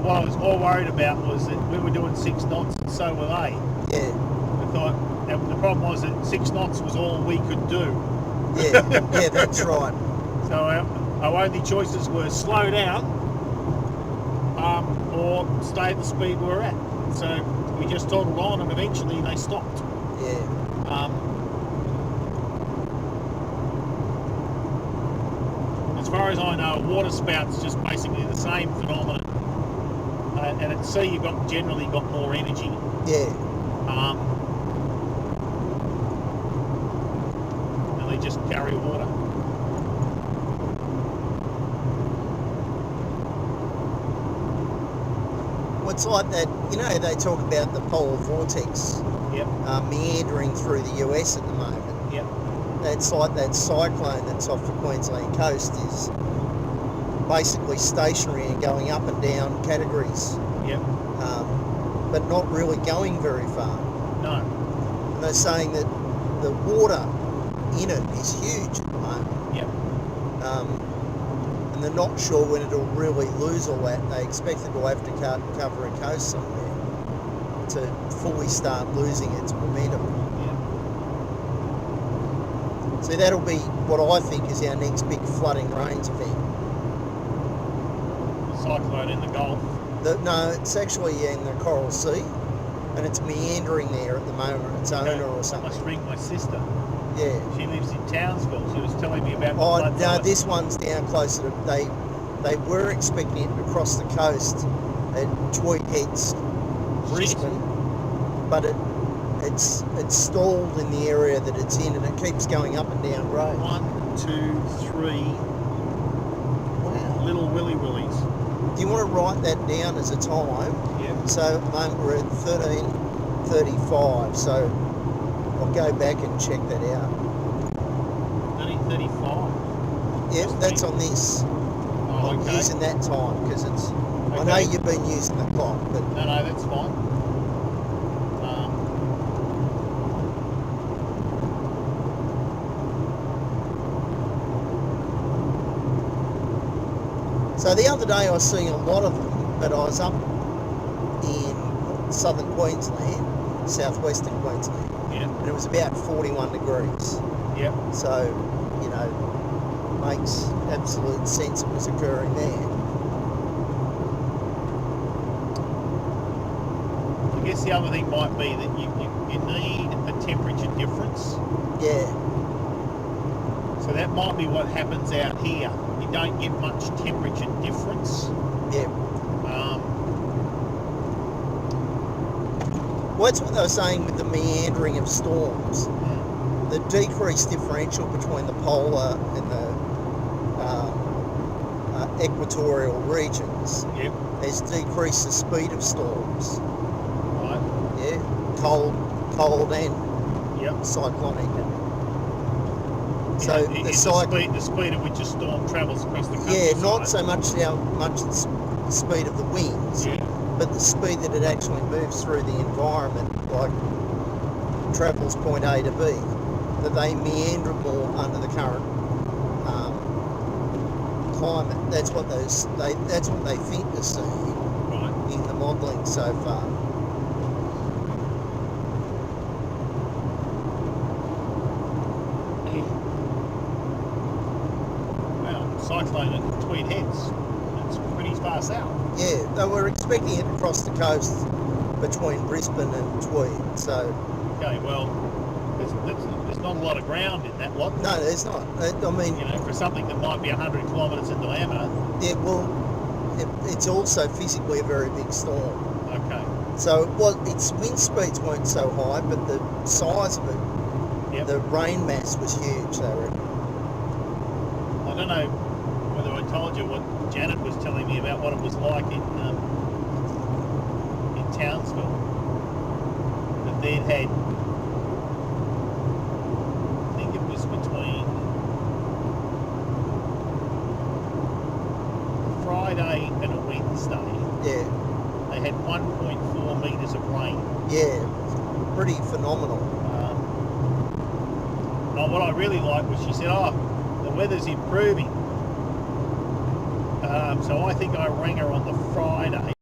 what I was more worried about was that we were doing 6 knots and so were they. Yeah. I thought, the problem was that 6 knots was all we could do. Yeah, yeah, that's right. So our only choices were slow down or stay at the speed we were at. So we just toggled on and eventually they stopped. Yeah. As far as I know, a water spout's just basically the same phenomenon. And at sea you've generally got more energy. Yeah. And they just carry water. It's like that, you know, they talk about the polar vortex. Yep. Meandering through the US at the moment. Yep. It's like that cyclone that's off the Queensland coast is basically stationary and going up and down categories. Yep. But not really going very far. No. And they're saying that the water in it is huge at the moment. Yep. And they're not sure when it'll really lose all that. They expect it will have to cover a coast somewhere to fully start losing its momentum. Yeah. So that'll be what I think is our next big flooding rains event. Cyclone in the Gulf. No, it's actually in the Coral Sea, and it's meandering there at the moment. It's owner or I something. must ring my sister. Yeah. She lives in Townsville. She was telling me about the Oh floods. no, this one's down closer to. They were expecting it across the coast at Tweed Heads, Brisbane, but it's stalled in the area that it's in, and it keeps going up and down road. 1, 2, 3. Wow. Little willy willies. Do you want to write that down as a time? Yeah. So at the moment we're at 13:35. So I'll go back and check that out. 13:35. Yeah, that's on this. Oh, I'm okay. using that time because it's. I know Okay. you've been using the clock, but No, that's fine. so the other day I was seeing a lot of them, but I was up in southern Queensland, southwestern Queensland, Yeah. and it was about 41 degrees. Yep. So, you know, makes absolute sense it was occurring there. I guess the other thing might be that you need a temperature difference. Yeah, So that might be what happens out here. You don't get much temperature difference. yeah. Well, that's what they were saying with the meandering of storms. The decreased differential between the polar and the equatorial regions Yep. has decreased the speed of storms. Right. Yeah, cold and Yep. cyclonic. So Yeah, the it's the speed at which a storm travels across the countryside. yeah, not so much how much the speed of the winds, Yeah. but the speed that it actually moves through the environment, like travels point A to B, that they meander more under the current climate. That's what they think they're seeing Right. in the modelling so far. Wow, cyclone at Tweed Heads. That's pretty far south. Yeah, they were expecting it across the coast between Brisbane and Tweed. So Okay, well, there's not a lot of ground in that lot. no, there's not. I mean, You know, for something that might be 100 kilometres in diameter. yeah, well, it's also physically a very big storm. Okay. So its wind speeds weren't so high, but the size of it, Yep. the rain mass was huge. They reckon. I don't know whether I told you what Janet was telling me about what it was like in Townsville. That they'd had, I think it was between Friday and a Wednesday, Yeah, they had 1.4 metres of rain. yeah, pretty phenomenal. Now what I really liked was she said, oh, the weather's improving. So I think I rang her on the Friday